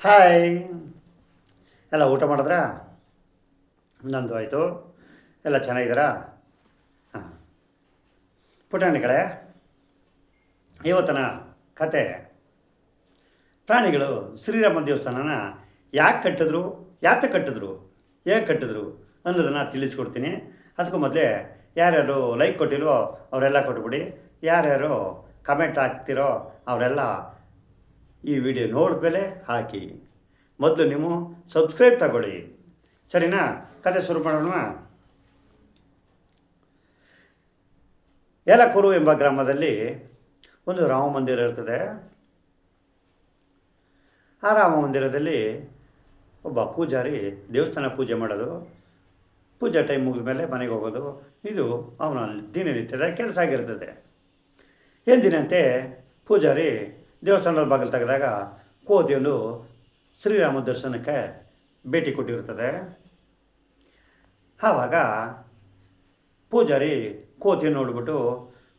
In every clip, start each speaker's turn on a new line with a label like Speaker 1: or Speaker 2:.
Speaker 1: Hi, ಎಲ್ಲ ಊಟ ಮಾಡಿದ್ರಾ? ನಂದು ಆಯಿತು. ಎಲ್ಲ ಚೆನ್ನಾಗಿದ್ದೀರಾ? ಹಾಂ. ಪುಟಾಣಿಗಳೇ, ಇವತ್ತಿನ ಕತೆ ಪ್ರಾಣಿಗಳು ಶ್ರೀರಾಮ ದೇವಸ್ಥಾನನ ಯಾಕೆ ಕಟ್ಟಿದ್ರು, ಯಾತಕ್ಕೆ ಕಟ್ಟಿದ್ರು, ಹೇಗೆ ಕಟ್ಟಿದ್ರು ಅನ್ನೋದನ್ನು ತಿಳಿಸ್ಕೊಡ್ತೀನಿ. ಅದಕ್ಕೂ ಮೊದಲೇ ಯಾರ್ಯಾರು ಲೈಕ್ ಕೊಟ್ಟಿಲ್ವೋ ಅವರೆಲ್ಲ ಕೊಟ್ಬಿಡಿ. ಯಾರ್ಯಾರು ಕಮೆಂಟ್ ಹಾಕ್ತಿರೋ ಅವರೆಲ್ಲ ಈ ವಿಡಿಯೋ ನೋಡಿದ್ಮೇಲೆ ಹಾಕಿ. ಮೊದಲು ನೀವು ಸಬ್ಸ್ಕ್ರೈಬ್ ತಗೊಳ್ಳಿ, ಸರಿನಾ? ಕತೆ ಶುರು ಮಾಡೋಣ. ಯಲಕೂರು ಎಂಬ ಗ್ರಾಮದಲ್ಲಿ ಒಂದು ರಾಮ ಮಂದಿರ ಇರ್ತದೆ. ಆ ರಾಮ ಮಂದಿರದಲ್ಲಿ ಒಬ್ಬ ಪೂಜಾರಿ ದೇವಸ್ಥಾನ ಪೂಜೆ ಮಾಡೋದು, ಪೂಜಾ ಟೈಮ್ ಮುಗಿದ ಮೇಲೆ ಮನೆಗೆ ಹೋಗೋದು, ಇದು ಅವನ ದಿನನಿತ್ಯದ ಕೆಲಸ ಆಗಿರ್ತದೆ. ಎಂದಿನಂತೆ ಪೂಜಾರಿ ದೇವಸ್ಥಾನದ ಬಾಗಿಲು ತೆಗೆದಾಗ ಕೋತಿಯೊಂದು ಶ್ರೀರಾಮ ದರ್ಶನಕ್ಕೆ ಭೇಟಿ ಕೊಟ್ಟಿರ್ತದೆ. ಆವಾಗ ಪೂಜಾರಿ ಕೋತಿಯನ್ನು ನೋಡಿಬಿಟ್ಟು,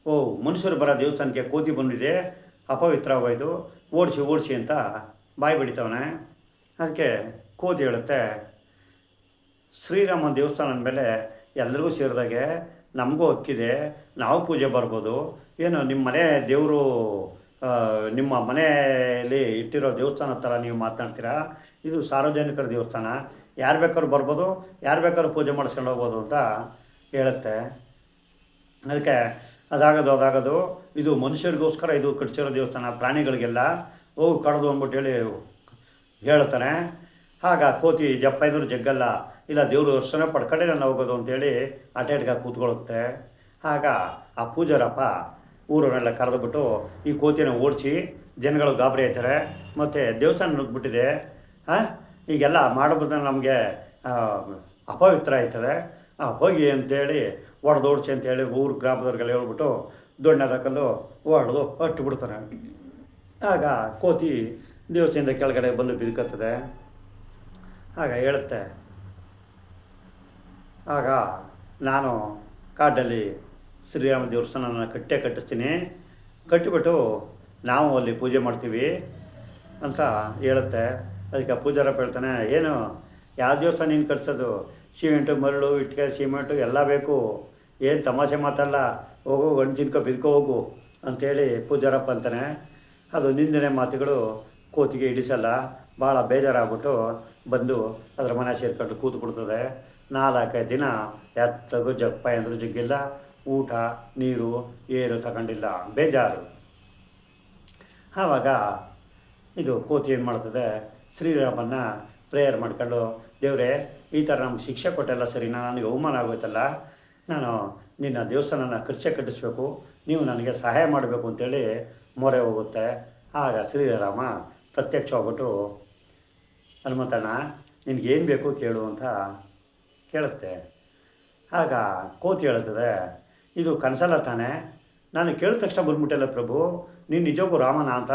Speaker 1: ಓ, ಮನುಷ್ಯರು ಬರೋ ದೇವಸ್ಥಾನಕ್ಕೆ ಕೋತಿ ಬಂದಿದೆ, ಅಪವಿತ್ರವಾಗೋಯ್ತು, ಓಡಿಸಿ ಅಂತ ಬಾಯಿ ಬಿಡಿತವನೆ. ಅದಕ್ಕೆ ಕೋತಿ ಹೇಳುತ್ತೆ, ಶ್ರೀರಾಮ ದೇವಸ್ಥಾನ ಅಂದಮೇಲೆ ಎಲ್ರಿಗೂ ಸೇರಿದಾಗೆ ನಮಗೂ ಹಕ್ಕಿದೆ, ನಾವು ಪೂಜೆ ಬರ್ಬೋದು. ಏನು ನಿಮ್ಮ ಮನೆ ದೇವರು, ನಿಮ್ಮ ಮನೆಯಲ್ಲಿ ಇಟ್ಟಿರೋ ದೇವಸ್ಥಾನ ಥರ ನೀವು ಮಾತನಾಡ್ತೀರಾ? ಇದು ಸಾರ್ವಜನಿಕರ ದೇವಸ್ಥಾನ, ಯಾರು ಬೇಕಾದ್ರೂ ಬರ್ಬೋದು, ಯಾರು ಬೇಕಾದ್ರೂ ಪೂಜೆ ಮಾಡಿಸ್ಕೊಂಡು ಹೋಗ್ಬೋದು ಅಂತ ಹೇಳುತ್ತೆ. ಅದಕ್ಕೆ ಅದಾಗೋದು ಇದು ಮನುಷ್ಯರಿಗೋಸ್ಕರ ಇದು ಕಟ್ಸಿರೋ ದೇವಸ್ಥಾನ, ಪ್ರಾಣಿಗಳಿಗೆಲ್ಲ ಹೋಗಿ ಕಡ್ದು ಅಂದ್ಬಿಟ್ಟು ಹೇಳ್ತಾನೆ. ಆಗ ಕೋತಿ ಜಪ್ಪ ಇದ್ರು ಜಗ್ಗಲ್ಲ, ಇಲ್ಲ ದೇವರು ದರ್ಶನ ಪಡ್ಕೊಂಡೆ ನಾನು ಹೋಗೋದು ಅಂತೇಳಿ ಅಟೇಟ್ಗೆ ಕೂತ್ಕೊಳ್ಳುತ್ತೆ. ಆಗ ಆ ಪೂಜಾರಪ್ಪ ಊರನ್ನೆಲ್ಲ ಕರೆದುಬಿಟ್ಟು ಈ ಕೋತಿಯನ್ನು ಓಡಿಸಿ ಜನಗಳು ಗಾಬರಿ ಆಯ್ತಾರೆ, ಮತ್ತು ದೇವಸ್ಥಾನ ನುಗ್ಗಿಬಿಟ್ಟಿದೆ, ಈಗೆಲ್ಲ ಮಾಡೋದನ್ನ ನಮಗೆ ಅಪವಿತ್ರ ಆಯ್ತದೆ, ಹೋಗಿ ಅಂತೇಳಿ ಓಡಿಸಿ ಅಂತೇಳಿ ಊರು ಗ್ರಾಮದವ್ರಿಗೆಲ್ಲ ಹೇಳ್ಬಿಟ್ಟು ದೊಣ್ಣೆ ತಕೊಂಡು ಹೊಡೆದು ಅಟ್ಟು ಬಿಡ್ತಾನೆ. ಆಗ ಕೋತಿ ದೇವಸ್ಥಾನದ ಕೆಳಗಡೆ ಬಂದು ಬಿದ್ಕತ್ತದೆ. ಆಗ ಹೇಳುತ್ತೆ, ಆಗ ನಾನು ಕಾಡಲ್ಲಿ ಶ್ರೀರಾಮ ದೇವಸ್ಥಾನನ ಕಟ್ಟಿಸ್ತೀನಿ, ಕಟ್ಟಿಬಿಟ್ಟು ನಾವು ಅಲ್ಲಿ ಪೂಜೆ ಮಾಡ್ತೀವಿ ಅಂತ ಹೇಳುತ್ತೆ. ಅದಕ್ಕೆ ಪೂಜಾರಪ್ಪ ಹೇಳ್ತಾನೆ, ಏನು ಯಾವ ದೇವಸ್ಥಾನ ನೀನು ಕಟ್ಸೋದು? ಸಿಮೆಂಟು, ಮರಳು, ಇಟ್ಟಿಗೆ, ಸಿಮೆಂಟು ಎಲ್ಲ ಬೇಕು, ಏನು ತಮಾಷೆ ಮಾತಲ್ಲ, ಹೋಗು ಗಂಡು ತಿನ್ಕೊ ಬಿದ್ಕೊ ಹೋಗು ಅಂಥೇಳಿ ಪೂಜಾರಪ್ಪ ಅಂತಾನೆ. ಅದು ನಿಂದನೆ ಮಾತುಗಳು ಕೋತಿಗೆ ಹಿಡಿಸಲ್ಲ, ಭಾಳ ಬೇಜಾರಾಗ್ಬಿಟ್ಟು ಬಂದು ಅದರ ಮನೆ ಸೇರ್ಕೊಂಡು ಕೂತ್ಬಿಡ್ತದೆ. 4-5 ದಿನ ಎತ್ತಗೂ ಜಪ್ಪ ಅಂದರೂ ಜಗ್ಗಿಲ್ಲ, ಊಟ ನೀರು ಏನು ತಗೊಂಡಿಲ್ಲ, ಬೇಜಾರು. ಆವಾಗ ಇದು ಕೋತಿ ಏನು ಮಾಡ್ತದೆ, ಶ್ರೀರಾಮನ್ನ ಪ್ರೇಯರ್ ಮಾಡ್ಕೊಂಡು, ದೇವರೇ ಈ ಥರ ನಮ್ಗೆ ಶಿಕ್ಷೆ ಕೊಟ್ಟೆಲ್ಲ ಸರಿ, ನನಗೆ ಅವಮಾನ ಆಗೋಯ್ತಲ್ಲ, ನಾನು ನಿನ್ನ ದೇವಸ್ಥಾನನ ಕಟ್ಟಿಸ್ಬೇಕು, ನೀವು ನನಗೆ ಸಹಾಯ ಮಾಡಬೇಕು ಅಂತೇಳಿ ಮೊರೆ ಹೋಗುತ್ತೆ. ಆಗ ಶ್ರೀರಾಮ ಪ್ರತ್ಯಕ್ಷವಾಗ್ಬಿಟ್ಟು, ಹನುಮಂತಣ್ಣ ನಿನಗೇನು ಬೇಕು ಕೇಳು ಅಂತ ಕೇಳುತ್ತೆ. ಆಗ ಕೋತಿ ಹೇಳುತ್ತದೆ, ಇದು ಕನಸಲ್ಲ ತಾನೆ, ನಾನು ಕೇಳಿದ ತಕ್ಷಣ ಬಂದ್ಬಿಟ್ಟಲ್ಲ ಪ್ರಭು, ನೀನು ನಿಜಕ್ಕೂ ರಾಮನ ಅಂತ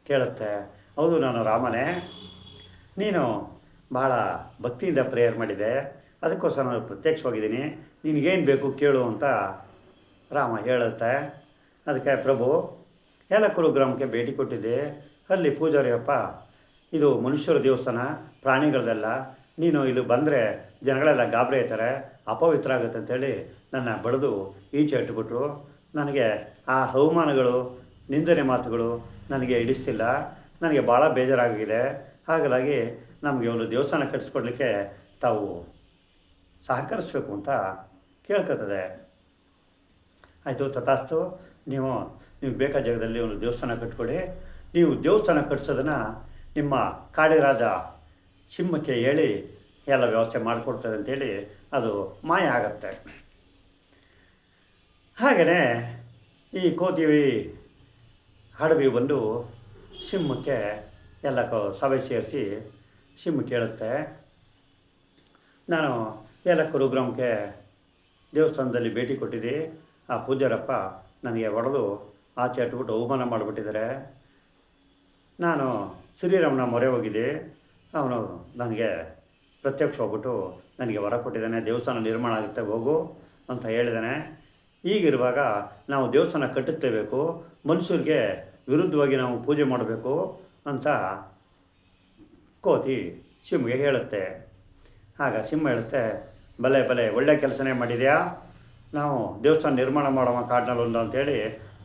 Speaker 1: ಕೇಳುತ್ತೆ. ಹೌದು, ನಾನು ರಾಮನೇ, ನೀನು ಭಾಳ ಭಕ್ತಿಯಿಂದ ಪ್ರೇಯರ್ ಮಾಡಿದೆ, ಅದಕ್ಕೋಸ್ಕರ ನಾನು ಪ್ರತ್ಯಕ್ಷವಾಗಿದ್ದೀನಿ, ನಿನಗೇನು ಬೇಕು ಕೇಳು ಅಂತ ರಾಮ ಹೇಳುತ್ತೆ. ಅದಕ್ಕೆ ಪ್ರಭು, ಯಲಕೂರು ಗ್ರಾಮಕ್ಕೆ ಭೇಟಿ ಕೊಟ್ಟಿದ್ದೆ, ಅಲ್ಲಿ ಪೂಜಾರಿಯಪ್ಪ ಇದು ಮನುಷ್ಯರ ದೇವಸ್ಥಾನ, ಪ್ರಾಣಿಗಳದೆಲ್ಲ, ನೀನು ಇಲ್ಲಿ ಬಂದರೆ ಜನಗಳೆಲ್ಲ ಗಾಬರಿ ಆಯ್ತಾರೆ, ಅಪವಿತ್ರ ಆಗುತ್ತೆ ಅಂತೇಳಿ ನನ್ನ ಬಡಿದು ಈಚೆ ಇಟ್ಬಿಟ್ರು. ನನಗೆ ಆ ಅವಮಾನಗಳು, ನಿಂದನೆ ಮಾತುಗಳು ನನಗೆ ಹಿಡಿಸ್ತಿಲ್ಲ, ನನಗೆ ಭಾಳ ಬೇಜಾರಾಗಿದೆ. ಹಾಗಾಗಿ ನಮಗೆ ಒಂದು ದೇವಸ್ಥಾನ ಕಟ್ಟಿಸ್ಕೊಡ್ಲಿಕ್ಕೆ ತಾವು ಸಹಕರಿಸ್ಬೇಕು ಅಂತ ಕೇಳ್ಕೊತದೆ. ಆಯಿತು, ತಥಾಸ್ತು, ನೀವು ಬೇಕಾದ ಜಾಗದಲ್ಲಿ ಒಂದು ದೇವಸ್ಥಾನ ಕಟ್ಕೊಡಿ. ನೀವು ದೇವಸ್ಥಾನ ಕಟ್ಸೋದನ್ನು ನಿಮ್ಮ ಕಾಡಿರಾದ ಸಿಂಹಕ್ಕೆ ಹೇಳಿ ಎಲ್ಲ ವ್ಯವಸ್ಥೆ ಮಾಡಿಕೊಡ್ತದೆ ಅಂತೇಳಿ ಅದು ಮಾಯ ಆಗತ್ತೆ. ಹಾಗೆಯೇ ಈ ಕೋತಿ ಹಡವಿ ಬಂದು ಸಿಂಹಕ್ಕೆ ಎಲ್ಲ ಸಭೆ ಸೇರಿಸಿ ಸಿಂಹಕ್ಕೆ ಹೇಳುತ್ತೆ, ನಾನು ಯಲಕೂರು ಗ್ರಾಮಕ್ಕೆ ದೇವಸ್ಥಾನದಲ್ಲಿ ಭೇಟಿ ಕೊಟ್ಟಿದ್ದೆ, ಆ ಪೂಜಾರಪ್ಪ ನನಗೆ ಹೊಡೆದು ಆಚೆ ಇಟ್ಬಿಟ್ಟು ಅವಮಾನ ಮಾಡಿಬಿಟ್ಟಿದ್ದಾರೆ, ನಾನು ಶ್ರೀರಾಮನ ಮೊರೆ ಹೋಗಿದ್ದೆ, ಅವನು ನನಗೆ ಪ್ರತ್ಯಕ್ಷ ಹೋಗ್ಬಿಟ್ಟು ನನಗೆ ವರ ಕೊಟ್ಟಿದ್ದಾನೆ, ದೇವಸ್ಥಾನ ನಿರ್ಮಾಣ ಆಗುತ್ತೆ ಹೋಗು ಅಂತ ಹೇಳಿದ್ದಾನೆ. ಹೀಗಿರುವಾಗ ನಾವು ದೇವಸ್ಥಾನ ಕಟ್ಟಿಸ್ಲೇಬೇಕು, ಮನುಷ್ಯರಿಗೆ ವಿರುದ್ಧವಾಗಿ ನಾವು ಪೂಜೆ ಮಾಡಬೇಕು ಅಂತ ಕೋತಿ ಸಿಂಹಗೆ ಹೇಳುತ್ತೆ. ಆಗ ಸಿಂಹ ಹೇಳುತ್ತೆ, ಬಲೆ ಬಲೆ ಒಳ್ಳೆ ಕೆಲಸನೇ ಮಾಡಿದೆಯಾ, ನಾವು ದೇವಸ್ಥಾನ ನಿರ್ಮಾಣ ಮಾಡೋಣ ಕಾಡಿನಲ್ಲಿ ಒಂದು ಅಂತೇಳಿ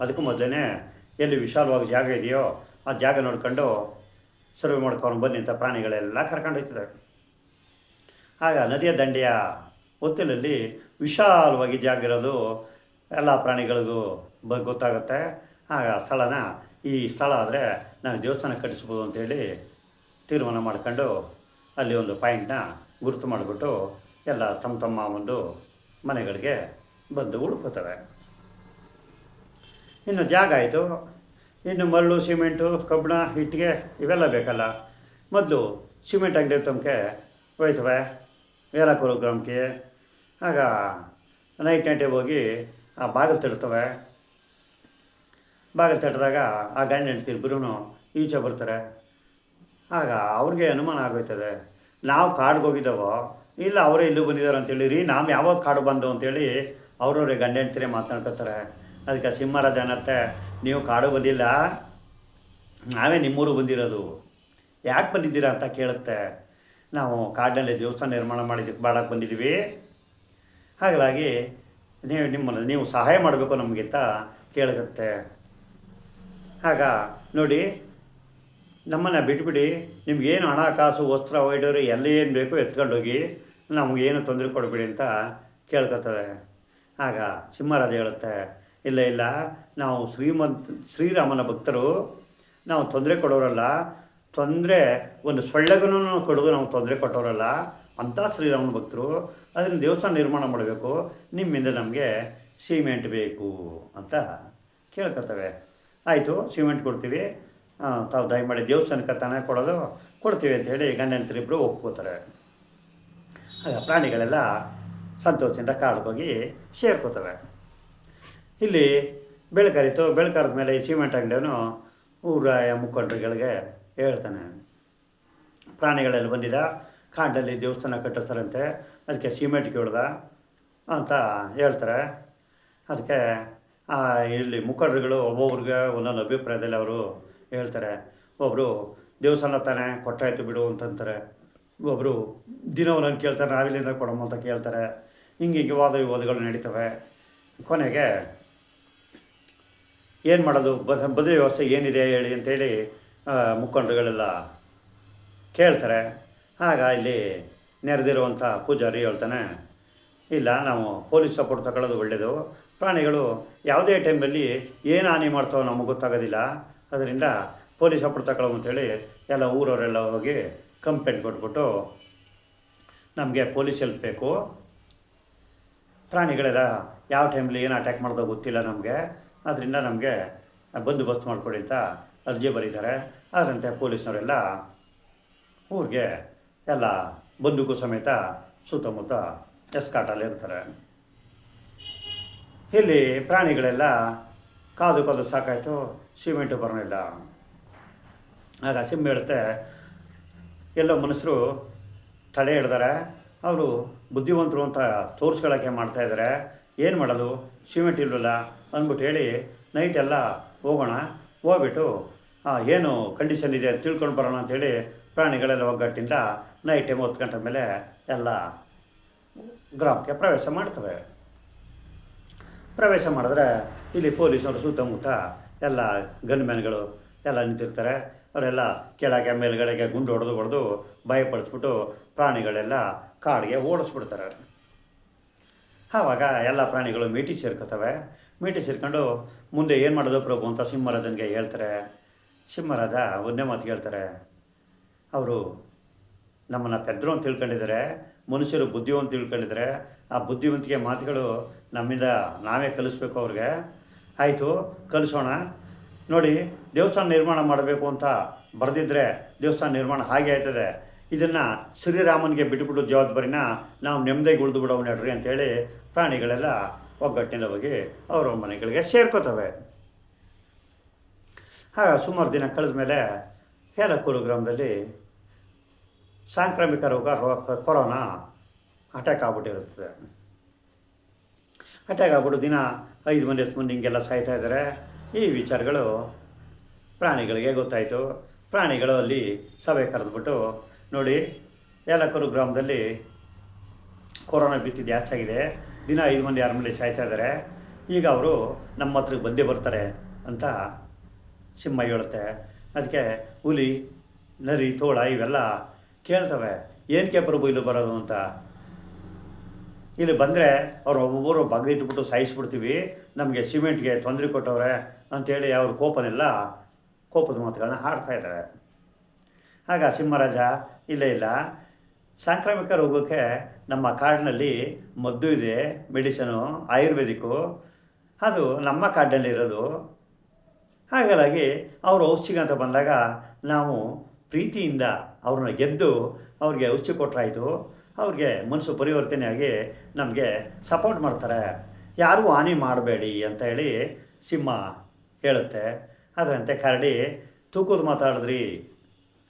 Speaker 1: ಅದಕ್ಕೂ ಮೊದಲೇ ಎಲ್ಲಿ ವಿಶಾಲವಾಗಿ ಜಾಗ ಇದೆಯೋ ಆ ಜಾಗ ನೋಡ್ಕೊಂಡು ಸರ್ವೆ ಮಾಡ್ಕೊಂಡು ಬನ್ನಿ ಅಂತ ಪ್ರಾಣಿಗಳೆಲ್ಲ ಕರ್ಕೊಂಡು ಹೋಗ್ತದೆ. ಆಗ ನದಿಯ ದಂಡೆಯ ಹೊತ್ತಲಲ್ಲಿ ವಿಶಾಲವಾಗಿ ಜಾಗ ಇರೋದು ಎಲ್ಲ ಪ್ರಾಣಿಗಳಿಗೂ ಗೊತ್ತಾಗುತ್ತೆ. ಆಗ ಈ ಸ್ಥಳ ಆದರೆ ನಾನು ದೇವಸ್ಥಾನ ಕಟ್ಟಿಸ್ಬೋದು ಅಂತೇಳಿ ತೀರ್ಮಾನ ಮಾಡ್ಕೊಂಡು ಅಲ್ಲಿ ಒಂದು ಪಾಯಿಂಟ್ನ ಗುರುತು ಮಾಡಿಬಿಟ್ಟು ಎಲ್ಲ ತಮ್ಮ ತಮ್ಮ ಒಂದು ಮನೆಗಳಿಗೆ ಬಂದು ಉಳ್ಕೋತವೆ. ಇನ್ನು ಜಾಗ ಆಯಿತು, ಇನ್ನು ಮರಳು ಸಿಮೆಂಟು ಕಬ್ಬಣ ಇಟ್ಟಿಗೆ ಇವೆಲ್ಲ ಬೇಕಲ್ಲ. ಮೊದಲು ಸಿಮೆಂಟ್ ಅಂಗಡಿ ತಮಗೆ ಹೋಯ್ತವೆ ಏಲಕ್ಕೂರು ಗ್ರಾಮಕ್ಕೆ. ಆಗ ನೈಟೇ ಹೋಗಿ ಆ ಬಾಗಿಲು ತಡ್ತವೆ. ಬಾಗಿಲು ತಟ್ಟಿದಾಗ ಆ ಗಂಡ ಹೆಂಡ್ತಿ ಇಬ್ಬರೂ ಈಚೆ ಬರ್ತಾರೆ. ಆಗ ಅವ್ರಿಗೆ ಅನುಮಾನ ಆಗೋಯ್ತದೆ, ನಾವು ಕಾಡಿಗೆ ಹೋಗಿದ್ದಾವೋ ಇಲ್ಲ ಅವರೇ ಇಲ್ಲೂ ಬಂದಿದ್ದಾರೆ ಅಂತೇಳಿರಿ, ನಾವು ಯಾವಾಗ ಕಾಡು ಬಂದು ಅಂತೇಳಿ ಅವ್ರವ್ರೆ ಗಂಡ ಹೆಂಡ್ತಿರೇ ಮಾತನಾಡ್ಕೊತಾರೆ. ಅದಕ್ಕೆ ಸಿಂಹರಾಜ ಅನ್ನತ್ತೆ, ನೀವು ಕಾಡು ಬಂದಿಲ್ಲ, ನಾವೇ ನಿಮ್ಮೂರು ಬಂದಿರೋದು, ಯಾಕೆ ಬಂದಿದ್ದೀರಾ ಅಂತ ಕೇಳುತ್ತೆ. ನಾವು ಕಾಡಿನಲ್ಲಿ ದೇವಸ್ಥಾನ ನಿರ್ಮಾಣ ಮಾಡೋಕ್ಕೆ ಬಾಡಕ್ಕೆ ಬಂದಿದ್ದೀವಿ, ಹಾಗಾಗಿ ನೀವು ಸಹಾಯ ಮಾಡಬೇಕು ನಮಗೆ ಅಂತ ಕೇಳುತ್ತೆ. ಆಗ ನೋಡಿ, ನಮ್ಮನ್ನು ಬಿಟ್ಬಿಡಿ, ನಿಮ್ಗೇನು ಹಣ ಕಾಸು ವಸ್ತ್ರ ಒಯ್ಡೋರು ಎಲ್ಲ ಏನು ಬೇಕೋ ಎತ್ಕೊಂಡೋಗಿ, ನಮಗೇನು ತೊಂದರೆ ಕೊಡಬೇಡಿ ಅಂತ ಕೇಳ್ಕೊತವೆ. ಆಗ ಸಿಂಹರಾಜ ಹೇಳುತ್ತೆ, ಇಲ್ಲ ನಾವು ಶ್ರೀರಾಮನ ಭಕ್ತರು, ನಾವು ತೊಂದರೆ ಕೊಡೋರಲ್ಲ, ತೊಂದರೆ ಒಂದು ಸೊಳ್ಳೆಗೂ ಕೊಡೋದು ನಾವು ತೊಂದರೆ ಕೊಟ್ಟವರಲ್ಲ, ಅಂಥ ಶ್ರೀರಾಮನ ಭಕ್ತರು, ಅದನ್ನು ದೇವಸ್ಥಾನ ನಿರ್ಮಾಣ ಮಾಡಬೇಕು, ನಿಮ್ಮಿಂದ ನಮಗೆ ಸಿಮೆಂಟ್ ಬೇಕು ಅಂತ ಕೇಳ್ಕೊತವೆ. ಆಯಿತು, ಸಿಮೆಂಟ್ ಕೊಡ್ತೀವಿ, ತಾವು ದಯಮಾಡಿ ದೇವಸ್ಥಾನಕ್ಕೆ ತಾನೇ ಕೊಡ್ತೀವಿ ಅಂಥೇಳಿ ಗಂಡ ಹೆಂಡ್ತಿರಿಬ್ಬರು ಒಪ್ಕೋತಾರೆ. ಆಗ ಪ್ರಾಣಿಗಳೆಲ್ಲ ಸಂತೋಷದಿಂದ ಕಾಡಿಗೋಗಿ ಸೇರ್ಕೋತವೆ. ಇಲ್ಲಿ ಬೆಳಕರಿತು. ಬೆಳಕರಿದ ಮೇಲೆ ಈ ಸಿಮೆಂಟ್ ಅಂಗಡಿಯವನು ಊರಾಯ ಮುಖಂಡರುಗಳಿಗೆ ಹೇಳ್ತಾನೆ, ಪ್ರಾಣಿಗಳೆಲ್ಲ ಬಂದಿದ್ದ, ಕಾಡಲ್ಲಿ ದೇವಸ್ಥಾನ ಕಟ್ಟಿಸ್ತಾರಂತೆ, ಅದಕ್ಕೆ ಸಿಮೆಂಟ್ ಕೇಳ್ದ ಅಂತ ಹೇಳ್ತಾರೆ. ಅದಕ್ಕೆ ಇಲ್ಲಿ ಮುಖಂಡರುಗಳು ಒಬ್ಬೊಬ್ರಿಗೆ ಒಂದೊಂದು ಅಭಿಪ್ರಾಯದಲ್ಲಿ ಅವರು ಹೇಳ್ತಾರೆ. ಒಬ್ಬರು ದೇವಸ್ಥಾನ ತಾನೇ ಕೊಟ್ಟಾಯ್ತು ಬಿಡು ಅಂತಂತಾರೆ, ಒಬ್ಬರು ದಿನವನ್ನು ಕೇಳ್ತಾರೆ, ನಾವಿಲ್ಲಿಂದ ಕೊಡಮ್ಮ ಅಂತ ಕೇಳ್ತಾರೆ. ಹಿಂಗೆ ವಾದ ವಿವಾದಗಳು ನಡೀತವೆ. ಕೊನೆಗೆ ಏನು ಮಾಡೋದು, ಬದುವೆ ವ್ಯವಸ್ಥೆ ಏನಿದೆ ಹೇಳಿ ಅಂತೇಳಿ ಮುಖಂಡರುಗಳೆಲ್ಲ ಕೇಳ್ತಾರೆ. ಆಗ ಇಲ್ಲಿ ನೆರೆದಿರುವಂಥ ಪೂಜಾರಿ ಹೇಳ್ತಾನೆ, ಇಲ್ಲ, ನಾವು ಪೊಲೀಸ್ ಸಪೋರ್ಟ್ ತಗೊಳ್ಳೋದು ಒಳ್ಳೆಯದು, ಪ್ರಾಣಿಗಳು ಯಾವುದೇ ಟೈಮಲ್ಲಿ ಏನು ಹಾನಿ ಮಾಡ್ತಾವೋ ನಮಗೆ ಗೊತ್ತಾಗೋದಿಲ್ಲ, ಅದರಿಂದ ಪೊಲೀಸ್ ಸಪೋರ್ಟ್ ತಗೊಳ್ಳೋ ಅಂತೇಳಿ ಎಲ್ಲ ಊರವರೆಲ್ಲ ಹೋಗಿ ಕಂಪ್ಲೇಂಟ್ ಕೊಟ್ಬಿಟ್ಟು, ನಮಗೆ ಪೊಲೀಸ್ ಹೆಲ್ಪ್ ಬೇಕು, ಪ್ರಾಣಿಗಳೆಲ್ಲ ಯಾವ ಟೈಮಲ್ಲಿ ಏನು ಅಟ್ಯಾಕ್ ಮಾಡೋದೋ ಗೊತ್ತಿಲ್ಲ ನಮಗೆ, ಅದರಿಂದ ನಮಗೆ ಬಂದೋಬಸ್ತ್ ಮಾಡಿಕೊಡಿ ಅಂತ ಅರ್ಜಿ ಬರೀತಾರೆ. ಅದರಂತೆ ಪೊಲೀಸ್ನವರೆಲ್ಲ ಊರಿಗೆ ಎಲ್ಲ ಬಂದೂಕು ಸಮೇತ ಸುತ್ತಮುತ್ತ ಎಸ್ಕಾಟಲ್ಲಿ ಇರ್ತಾರೆ. ಇಲ್ಲಿ ಪ್ರಾಣಿಗಳೆಲ್ಲ ಕಾದು ಸಾಕಾಯಿತು, ಸಿಮೆಂಟು ಬರೋಣಿಲ್ಲ. ಆಗ ಸಿಂಹ ಹೇಳುತ್ತೆ, ಎಲ್ಲೋ ಮನುಷ್ಯರು ತಡೆ ಹಿಡ್ದಾರೆ, ಅವರು ಬುದ್ಧಿವಂತರು ಅಂತ ತೋರಿಸ್ಕೊಳ್ಳೋಕ್ಕೆ ಮಾಡ್ತಾಯಿದ್ದಾರೆ, ಏನು ಮಾಡೋದು, ಸಿಮೆಂಟ್ ಇಲ್ವಲ್ಲ ಅಂದ್ಬಿಟ್ಟು ಹೇಳಿ ನೈಟೆಲ್ಲ ಹೋಗೋಣ, ಹೋಗ್ಬಿಟ್ಟು ಏನು ಕಂಡೀಷನ್ ಇದೆ ಅಂತ ತಿಳ್ಕೊಂಡು ಬರೋಣ ಅಂಥೇಳಿ ಪ್ರಾಣಿಗಳೆಲ್ಲ ಒಗ್ಗಟ್ಟಿಂದ ನೈಟ್ ಟೈಮ್ 10 ಗಂಟೆ ಮೇಲೆ ಎಲ್ಲ ಗ್ರಾಮಕ್ಕೆ ಪ್ರವೇಶ ಮಾಡ್ತವೆ. ಪ್ರವೇಶ ಮಾಡಿದ್ರೆ ಇಲ್ಲಿ ಪೊಲೀಸರು ಸುತ್ತಮುತ್ತ ಎಲ್ಲ ಗನ್ಮ್ಯಾನ್ಗಳು ಎಲ್ಲ ನಿಂತಿರ್ತಾರೆ. ಅವರೆಲ್ಲ ಕೆಳಗೆ ಮೇಲ್ಗಡೆಗೆ ಗುಂಡು ಹೊಡೆದು ಭಯಪಡಿಸ್ಬಿಟ್ಟು ಪ್ರಾಣಿಗಳೆಲ್ಲ ಕಾಡಿಗೆ ಓಡಿಸ್ಬಿಡ್ತಾರೆ. ಆವಾಗ ಎಲ್ಲ ಪ್ರಾಣಿಗಳು ಮೀಟಿ ಸೇರ್ಕೋತವೆ. ಮೀಟಿ ಸೇರ್ಕೊಂಡು ಮುಂದೆ ಏನು ಮಾಡೋದು ಪ್ರಭು ಅಂತ ಸಿಂಹರಾಜನಿಗೆ ಹೇಳ್ತಾರೆ. ಸಿಂಹರಾಜ ಒಂದೇ ಮಾತು ಹೇಳ್ತಾರೆ, ಅವರು ನಮ್ಮನ್ನು ಪೆದ್ರು ಅಂತ ತಿಳ್ಕೊಂಡಿದ್ದಾರೆ, ಮನುಷ್ಯರು ಬುದ್ಧಿವಂತ ತಿಳ್ಕೊಂಡಿದ್ದಾರೆ, ಆ ಬುದ್ಧಿವಂತಿಕೆ ಮಾತುಗಳು ನಮ್ಮಿಂದ ನಾವೇ ಕಲಿಸ್ಬೇಕು ಅವ್ರಿಗೆ. ಆಯಿತು, ಕಲಿಸೋಣ. ನೋಡಿ, ದೇವಸ್ಥಾನ ನಿರ್ಮಾಣ ಮಾಡಬೇಕು ಅಂತ ಬರೆದಿದ್ದರೆ ದೇವಸ್ಥಾನ ನಿರ್ಮಾಣ ಹಾಗೆ ಆಯ್ತದೆ, ಇದನ್ನು ಶ್ರೀರಾಮನಿಗೆ ಬಿಟ್ಟುಬಿಟ್ಟು ಜವಾಬ್ದಾರಿನ ನಾವು ನೆಮ್ಮದಿಗೆ ಉಳಿದು ಬಿಡೋವು ನಡ್ರಿ ಅಂತೇಳಿ ಪ್ರಾಣಿಗಳೆಲ್ಲ ಒಗ್ಗಟ್ಟಿನಿಂದ ಹೋಗಿ ಅವರ ಮನೆಗಳಿಗೆ ಸೇರ್ಕೋತವೆ. ಸುಮಾರು ದಿನ ಕಳೆದ ಮೇಲೆ ಏಲಕ್ಕೂರು ಗ್ರಾಮದಲ್ಲಿ ಸಾಂಕ್ರಾಮಿಕ ರೋಗ ಕೊರೋನಾ ಅಟ್ಯಾಕ್ ಆಗ್ಬಿಟ್ಟಿರುತ್ತದೆ. ಅಟ್ಯಾಕ್ ಆಗ್ಬಿಟ್ಟು ದಿನ 5 ಮಂದಿ 10 ಮಂದಿ ಹಿಂಗೆಲ್ಲ ಸಾಯ್ತಾ ಇದ್ದಾರೆ. ಈ ವಿಚಾರಗಳು ಪ್ರಾಣಿಗಳಿಗೆ ಗೊತ್ತಾಯಿತು. ಪ್ರಾಣಿಗಳು ಅಲ್ಲಿ ಸಭೆ ಕರೆದ್ಬಿಟ್ಟು ನೋಡಿ, ಏಲಕ್ಕೂರು ಗ್ರಾಮದಲ್ಲಿ ಕೊರೋನಾ ಭೀತಿ ಜಾಸ್ತಿ ಆಗಿದೆ. ದಿನ 5 ಮಂದಿ 6 ಮಂದಿ ಸಾಯ್ತಾ ಇದ್ದಾರೆ. ಈಗ ಅವರು ನಮ್ಮ ಹತ್ರಕ್ಕೆ ಬಂದೇ ಬರ್ತಾರೆ ಅಂತ ಸಿಂಹ ಹೇಳುತ್ತೆ. ಅದಕ್ಕೆ ಹುಲಿ, ನರಿ, ತೋಳ ಇವೆಲ್ಲ ಕೇಳ್ತವೆ, ಏನಕ್ಕೆ ಪ್ರಭು ಇಲ್ಲಿ ಬರೋದು ಅಂತ. ಇಲ್ಲಿ ಬಂದರೆ ಅವ್ರು ಒಬ್ಬೊಬ್ಬರು ಬಗ್ದಿಟ್ಬಿಟ್ಟು ಸಾಯಿಸ್ಬಿಡ್ತೀವಿ, ನಮಗೆ ಸಿಮೆಂಟ್ಗೆ ತೊಂದರೆ ಕೊಟ್ಟವ್ರೆ ಅಂಥೇಳಿ ಅವ್ರ ಕೋಪದ ಮಾತುಗಳನ್ನ ಆಡ್ತಾ ಇದ್ದಾರೆ. ಆಗ ಸಿಂಹರಾಜ, ಇಲ್ಲ, ಸಾಂಕ್ರಾಮಿಕ ರೋಗಕ್ಕೆ ನಮ್ಮ ಕಾಡಿನಲ್ಲಿ ಮದ್ದು ಇದೆ, ಮೆಡಿಸನು ಆಯುರ್ವೇದಿಕ್ಕು, ಅದು ನಮ್ಮ ಕಾಡಿನಲ್ಲಿರೋದು. ಹಾಗಾಗಿ ಅವರು ಔಷಧಿಗೆ ಅಂತ ಬಂದಾಗ ನಾವು ಪ್ರೀತಿಯಿಂದ ಅವ್ರನ್ನ ಗೆದ್ದು ಅವ್ರಿಗೆ ಔಷಧಿ ಕೊಟ್ಟರಾಯಿತು, ಅವ್ರಿಗೆ ಮನಸ್ಸು ಪರಿವರ್ತನೆಯಾಗಿ ನಮಗೆ ಸಪೋರ್ಟ್ ಮಾಡ್ತಾರೆ, ಯಾರೂ ಹಾನಿ ಮಾಡಬೇಡಿ ಅಂತ ಹೇಳಿ ಸಿಂಹ ಹೇಳುತ್ತೆ. ಅದರಂತೆ ಕರಡಿ, ತೂಕದ ಮಾತಾಡಿದ್ರಿ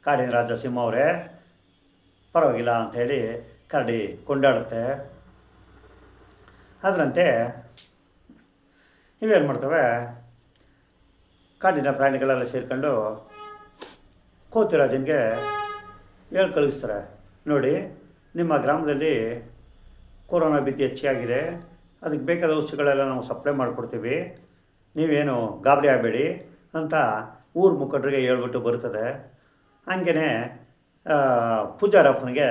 Speaker 1: ಕಾಡಿನ ರಾಜ ಸಿಂಹ ಅವರೇ, ಪರವಾಗಿಲ್ಲ ಅಂಥೇಳಿ ಕರಡಿ ಕೊಂಡಾಡುತ್ತೆ. ಅದರಂತೆ ಇವೇನು ಮಾಡ್ತವೆ, ಕಾಡಿನ ಪ್ರಾಣಿಗಳೆಲ್ಲ ಸೇರಿಕೊಂಡು ಕೋತಿರಾಜನಿಗೆ ಹೇಳಿ ಕಳಿಸ್ತಾರೆ, ನೋಡಿ, ನಿಮ್ಮ ಗ್ರಾಮದಲ್ಲಿ ಕೊರೋನಾ ಭೀತಿ ಹೆಚ್ಚಾಗಿದೆ, ಅದಕ್ಕೆ ಬೇಕಾದ ಔಷಧಿಗಳೆಲ್ಲ ನಾವು ಸಪ್ಲೈ ಮಾಡಿಕೊಡ್ತೀವಿ, ನೀವೇನು ಗಾಬರಿ ಆಗಬೇಡಿ ಅಂತ ಊರ ಮುಖಂಡರಿಗೆ ಹೇಳ್ಬಿಟ್ಟು ಬರ್ತದೆ. ಹಂಗೆ ಪೂಜಾರಪ್ಪನಿಗೆ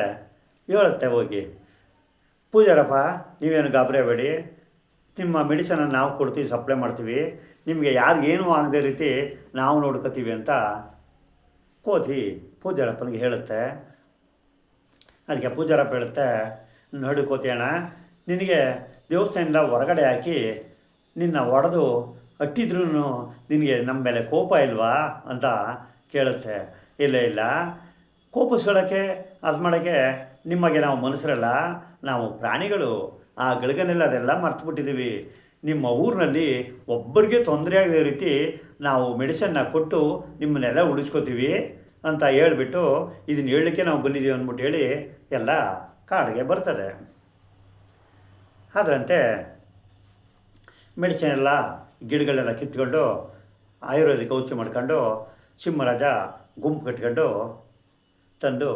Speaker 1: ಹೇಳುತ್ತೆ ಹೋಗಿ, ಪೂಜಾರಪ್ಪ ನೀವೇನು ಗಾಬರಿ ಆಗಬೇಡಿ, ನಿಮ್ಮ ಮೆಡಿಸನನ್ನು ನಾವು ಕೊಡ್ತೀವಿ, ಸಪ್ಲೈ ಮಾಡ್ತೀವಿ, ನಿಮಗೆ ಯಾರಿಗೇನೂ ಆಗದೇ ರೀತಿ ನಾವು ನೋಡ್ಕೋತೀವಿ ಅಂತ ಕೋತಿ ಪೂಜಾರಪ್ಪನಿಗೆ ಹೇಳುತ್ತೆ. ಅದಕ್ಕೆ ಪೂಜಾರಪ್ಪ ಹೇಳುತ್ತೆ, ನೋಡಿ ಕೋತಿ ಅಣ್ಣ, ನಿನಗೆ ದೇವಸ್ಥಾನದಿಂದ ಹೊರಗಡೆ ಹಾಕಿ ನಿನ್ನ ಹೊಡೆದು ಅಟ್ಟಿದ್ರೂ ನಿನಗೆ ನಮ್ಮ ಮೇಲೆ ಕೋಪ ಇಲ್ವಾ ಅಂತ ಕೇಳುತ್ತೆ. ಇಲ್ಲ, ಕೋಪಿಸ್ಕೊಳ್ಳೋಕ್ಕೆ ಅದು ಮಾಡೋಕ್ಕೆ ನಿಮಗೆ ನಾವು ಮನುಷ್ಯರಲ್ಲ, ನಾವು ಪ್ರಾಣಿಗಳು, ಆ ಗಳಿಗನೆಲ್ಲ ಅದೆಲ್ಲ ಮರ್ತುಬಿಟ್ಟಿದ್ದೀವಿ. ನಿಮ್ಮ ಊರಿನಲ್ಲಿ ಒಬ್ಬರಿಗೆ ತೊಂದರೆ ಆಗದ ರೀತಿ ನಾವು ಮೆಡಿಸನ್ನ ಕೊಟ್ಟು ನಿಮ್ಮನ್ನೆಲ್ಲ ಉಳಿಸ್ಕೋತೀವಿ ಅಂತ ಹೇಳಿಬಿಟ್ಟು ಇದನ್ನು ಹೇಳಲಿಕ್ಕೆ ನಾವು ಬಂದಿದ್ದೀವಿ ಅಂದ್ಬಿಟ್ಟು ಹೇಳಿ ಎಲ್ಲ ಕಾಡಿಗೆ ಬರ್ತದೆ. ಅದರಂತೆ ಮೆಡಿಸಿನ್ ಎಲ್ಲ ಗಿಡಗಳೆಲ್ಲ ಕಿತ್ಕೊಂಡು ಆಯುರ್ವೇದಿಕ್ ಔಷಧಿ ಮಾಡ್ಕೊಂಡು ಸಿಂಹರಾಜ ಗುಂಪು ಕಟ್ಕೊಂಡು ತಂದು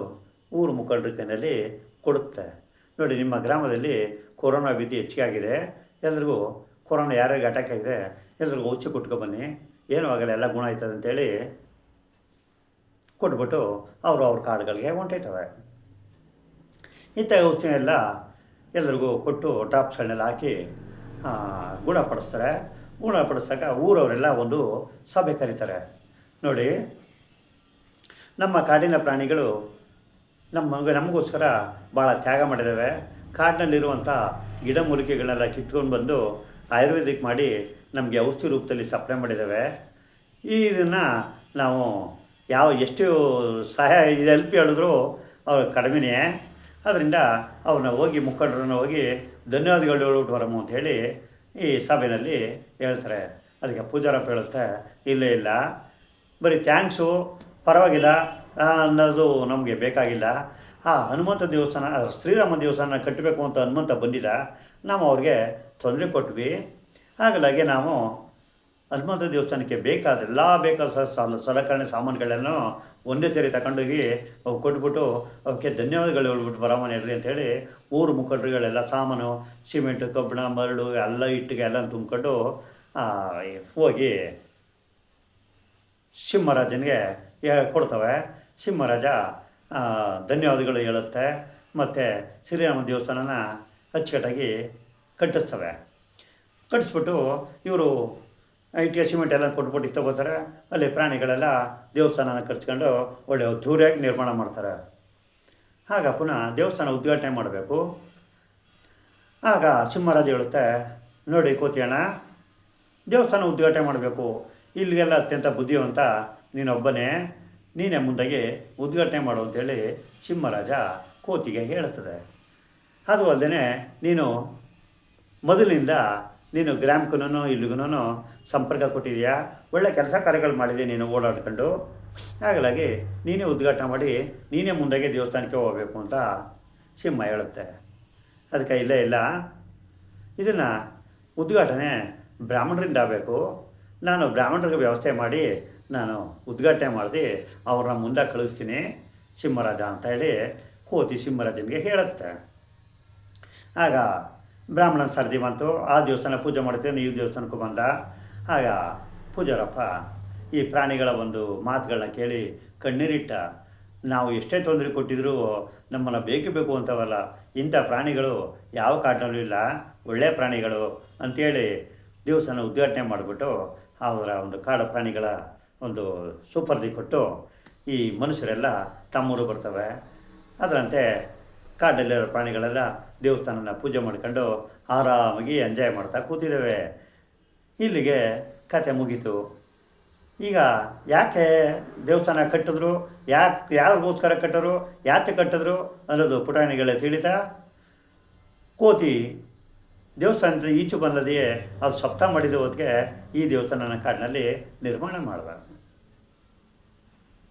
Speaker 1: ಊರು ಮುಖಂಡರ ಕೈಯಲ್ಲಿ ಕೊಡುತ್ತೆ. ನೋಡಿ, ನಿಮ್ಮ ಗ್ರಾಮದಲ್ಲಿ ಕೊರೋನಾ ಭೀತಿ ಹೆಚ್ಚಿಗೆ ಆಗಿದೆ, ಎಲ್ರಿಗೂ ಕೊರೋನಾ ಯಾರ್ಯಾರಿಗೆ ಅಟ್ಯಾಕ್ ಆಗಿದೆ ಎಲ್ರಿಗೂ ಔಷಧಿ ಕೊಟ್ಕೊಬನ್ನಿ, ಏನೂ ಆಗಲ್ಲ, ಎಲ್ಲ ಗುಣ ಆಯ್ತದೆ ಅಂತೇಳಿ ಕೊಟ್ಬಿಟ್ಟು ಅವ್ರ ಕಾಡುಗಳಿಗೆ ಹೊಂಟೈತವೆ. ಇಂಥ ಔಷಧಿ ಎಲ್ಲ ಎಲ್ರಿಗೂ ಕೊಟ್ಟು ಡ್ರಾಪ್ಸ್ಗಳನ್ನೆಲ್ಲ ಹಾಕಿ ಗುಣಪಡಿಸ್ತಾರೆ. ಗುಣಪಡಿಸಿದಾಗ ಊರವರೆಲ್ಲ ಒಂದು ಸಭೆ ಕರೀತಾರೆ. ನೋಡಿ, ನಮ್ಮ ಕಾಡಿನ ಪ್ರಾಣಿಗಳು ನಮಗೋಸ್ಕರ ಭಾಳ ತ್ಯಾಗ ಮಾಡಿದ್ದಾವೆ, ಕಾಡಿನಲ್ಲಿರುವಂಥ ಗಿಡಮೂಲಿಕೆಗಳನ್ನೆಲ್ಲ ಕಿತ್ಕೊಂಡು ಬಂದು ಆಯುರ್ವೇದಿಕ್ ಮಾಡಿ ನಮಗೆ ಔಷಧಿ ರೂಪದಲ್ಲಿ ಸಪ್ಲೈ ಮಾಡಿದ್ದಾವೆ. ಇದನ್ನು ನಾವು ಎಷ್ಟು ಸಹಾಯ ಹೆಲ್ಪ್ ಹೇಳಿದ್ರು ಅವ್ರು ಕಡಿಮೆನೇ. ಅದರಿಂದ ಅವ್ರನ್ನ ಹೋಗಿ ಮುಖಂಡರನ್ನ ಹೋಗಿ ಧನ್ಯವಾದಗಳು ಹೇಳ್ಬಿಟ್ಟು ಬರಮ್ಮ ಅಂಥೇಳಿ ಈ ಸಭೆಯಲ್ಲಿ ಹೇಳ್ತಾರೆ. ಅದಕ್ಕೆ ಪೂಜಾರಪ್ಪ ಹೇಳುತ್ತೆ, ಇಲ್ಲ, ಬರೀ ಥ್ಯಾಂಕ್ಸು, ಪರವಾಗಿಲ್ಲ ಅನ್ನೋದು ನಮಗೆ ಬೇಕಾಗಿಲ್ಲ. ಹನುಮಂತ ದೇವಸ್ಥಾನ, ಶ್ರೀರಾಮ ದೇವಸ್ಥಾನ ಕಟ್ಟಬೇಕು ಅಂತ ಹನುಮಂತ ಬಂದಿದ್ದ, ನಾವು ಅವ್ರಿಗೆ ತೊಂದರೆ ಕೊಟ್ವಿ. ಹಾಗಾಗಿ ನಾವು ಹನುಮಂತ ದೇವಸ್ಥಾನಕ್ಕೆ ಬೇಕಾದ ಸಲಕರಣೆ ಸಾಮಾನುಗಳನ್ನು ಒಂದೇ ಸೇರಿ ತಗೊಂಡೋಗಿ ಅವು ಕೊಟ್ಬಿಟ್ಟು ಅವಕ್ಕೆ ಧನ್ಯವಾದಗಳು ಹೇಳ್ಬಿಟ್ಟು ಬರಮನೆ ಇರಲಿ ಅಂಥೇಳಿ ಊರು ಮುಖಂಡರುಗಳೆಲ್ಲ ಸಾಮಾನು, ಸಿಮೆಂಟು, ಕಬ್ಬಿಣ, ಮರಳು ಎಲ್ಲ ಇಟ್ಟಿಗೆ ಎಲ್ಲ ತುಂಬಿಕೊಂಡು ಹೋಗಿ ಸಿಂಹರಾಜನಿಗೆ ಕೊಡ್ತವೆ. ಸಿಂಹರಾಜ ಧನ್ಯವಾದಗಳು ಹೇಳುತ್ತೆ. ಮತ್ತು ಶ್ರೀರಾಮ ದೇವಸ್ಥಾನನ ಅಚ್ಚುಕಟ್ಟಾಗಿ ಕಟ್ಟಿಸ್ತವೆ. ಕಟ್ಟಿಸ್ಬಿಟ್ಟು ಇವರು ಇಟ್ಟಿಗೆ ಸಿಮೆಂಟ್ ಎಲ್ಲ ಕೊಟ್ಬಿಟ್ಟು ತಗೋತಾರೆ. ಅಲ್ಲಿ ಪ್ರಾಣಿಗಳೆಲ್ಲ ದೇವಸ್ಥಾನನ ಕಟ್ಸ್ಕೊಂಡು ಒಳ್ಳೆಯ ಅದ್ದೂರಿಯಾಗಿ ನಿರ್ಮಾಣ ಮಾಡ್ತಾರೆ. ಆಗ ಪುನಃ ದೇವಸ್ಥಾನ ಉದ್ಘಾಟನೆ ಮಾಡಬೇಕು. ಆಗ ಸಿಂಹರಾಜ ಹೇಳುತ್ತೆ, ನೋಡಿ ಕೋತಿಯಣ್ಣ, ದೇವಸ್ಥಾನ ಉದ್ಘಾಟನೆ ಮಾಡಬೇಕು, ಇಲ್ಲಿಗೆಲ್ಲ ಅತ್ಯಂತ ಬುದ್ಧಿವಂತ ನೀನೇ ಮುಂದಾಗಿ ಉದ್ಘಾಟನೆ ಮಾಡು ಅಂತೇಳಿ ಸಿಂಹರಾಜ ಕೋತಿಗೆ ಹೇಳುತ್ತದೆ. ಅದು ಅಲ್ಲದೆ ಮೊದಲಿನಿಂದ ನೀನು ಗ್ರಾಮಕ್ಕೂ ಇಲ್ಲಿಗೂ ಸಂಪರ್ಕ ಕೊಟ್ಟಿದೆಯಾ, ಒಳ್ಳೆ ಕೆಲಸ ಕಾರ್ಯಗಳು ಮಾಡಿದೆ ನೀನು ಓಡಾಡ್ಕೊಂಡು, ಹಾಗಾಗಿ ನೀನೇ ಉದ್ಘಾಟನೆ ಮಾಡಿ ನೀನೇ ಮುಂದಾಗೆ ದೇವಸ್ಥಾನಕ್ಕೆ ಹೋಗಬೇಕು ಅಂತ ಸಿಂಹ ಹೇಳುತ್ತೆ. ಅದಕ್ಕೆ ಇಲ್ಲ, ಇದನ್ನು ಉದ್ಘಾಟನೆ ಬ್ರಾಹ್ಮಣರಿಂದ ಆಗಬೇಕು, ನಾನು ಬ್ರಾಹ್ಮಣರಿಗೆ ವ್ಯವಸ್ಥೆ ಮಾಡಿ ನಾನು ಉದ್ಘಾಟನೆ ಮಾಡಿ ಅವ್ರನ್ನ ಮುಂದೆ ಕಳಿಸ್ತೀನಿ, ಸಿಂಹರಾಜ ಅಂತ ಹೇಳಿ ಕೋತಿ ಸಿಂಹರಾಜನಿಗೆ ಹೇಳುತ್ತೆ. ಆಗ ಬ್ರಾಹ್ಮಣನ ಸರದಿ ಬಂತು, ಆ ದೇವಸ್ಥಾನ ಪೂಜೆ ಮಾಡ್ತೇವೆ, ನೀವು ದೇವಸ್ಥಾನಕ್ಕೂ ಬಂದ. ಆಗ ಪೂಜಾರಪ್ಪ ಈ ಪ್ರಾಣಿಗಳ ಒಂದು ಮಾತುಗಳನ್ನ ಕೇಳಿ ಕಣ್ಣೀರಿಟ್ಟ. ನಾವು ಎಷ್ಟೇ ತೊಂದರೆ ಕೊಟ್ಟಿದ್ರೂ ನಮ್ಮನ್ನು ಬೇಕು ಅಂತವಲ್ಲ, ಇಂಥ ಪ್ರಾಣಿಗಳು ಯಾವ ಕಾಡಿನಲ್ಲೂ ಇಲ್ಲ, ಒಳ್ಳೆಯ ಪ್ರಾಣಿಗಳು ಅಂಥೇಳಿ ದೇವಸ್ಥಾನ ಉದ್ಘಾಟನೆ ಮಾಡಿಬಿಟ್ಟು ಅವರ ಒಂದು ಕಾಡು ಪ್ರಾಣಿಗಳ ಒಂದು ಸುಪರ್ದಿ ಕೊಟ್ಟು ಈ ಮನುಷ್ಯರೆಲ್ಲ ತಮ್ಮೂರು ಬರ್ತವೆ. ಅದರಂತೆ ಕಾಡಲ್ಲಿರೋ ಪ್ರಾಣಿಗಳೆಲ್ಲ ದೇವಸ್ಥಾನನ ಪೂಜೆ ಮಾಡ್ಕೊಂಡು ಆರಾಮಾಗಿ ಎಂಜಾಯ್ ಮಾಡ್ತಾ ಕೂತಿದ್ದೇವೆ. ಇಲ್ಲಿಗೆ ಕತೆ ಮುಗೀತು. ಈಗ ಯಾಕೆ ದೇವಸ್ಥಾನ ಕಟ್ಟಿದ್ರು, ಯಾರಿಗೋಸ್ಕರ ಕಟ್ಟರು, ಯಾಕೆ ಕಟ್ಟಿದ್ರು ಅನ್ನೋದು ಪುಟಾಣಿಗಳೇ ತಿಳಿತಾ. ಕೋತಿ ದೇವಸ್ಥಾನದ ಈಚು ಬಂದದೆಯೇ ಅದು ಸಪ್ತ ಮಾಡಿದ ಹೊತ್ತಿಗೆ ಈ ದೇವಸ್ಥಾನನ ಕಾಡಿನಲ್ಲಿ ನಿರ್ಮಾಣ ಮಾಡಿದ.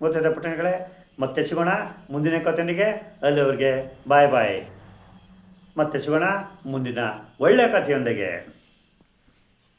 Speaker 1: ಗೊತ್ತಿದೆ ಪುಟಾಣಿಗಳೇ. ಮತ್ತೆ ಸಿಗೋಣ ಮುಂದಿನ ಕಥೆನಿಗೆ. ಅಲ್ಲಿವರೆಗೆ ಬಾಯ್ ಬಾಯ್. ಮತ್ತೆ ಸಿಗೋಣ ಮುಂದಿನ ಒಳ್ಳೆಯ ಕಥೆಯೊಂದಿಗೆ.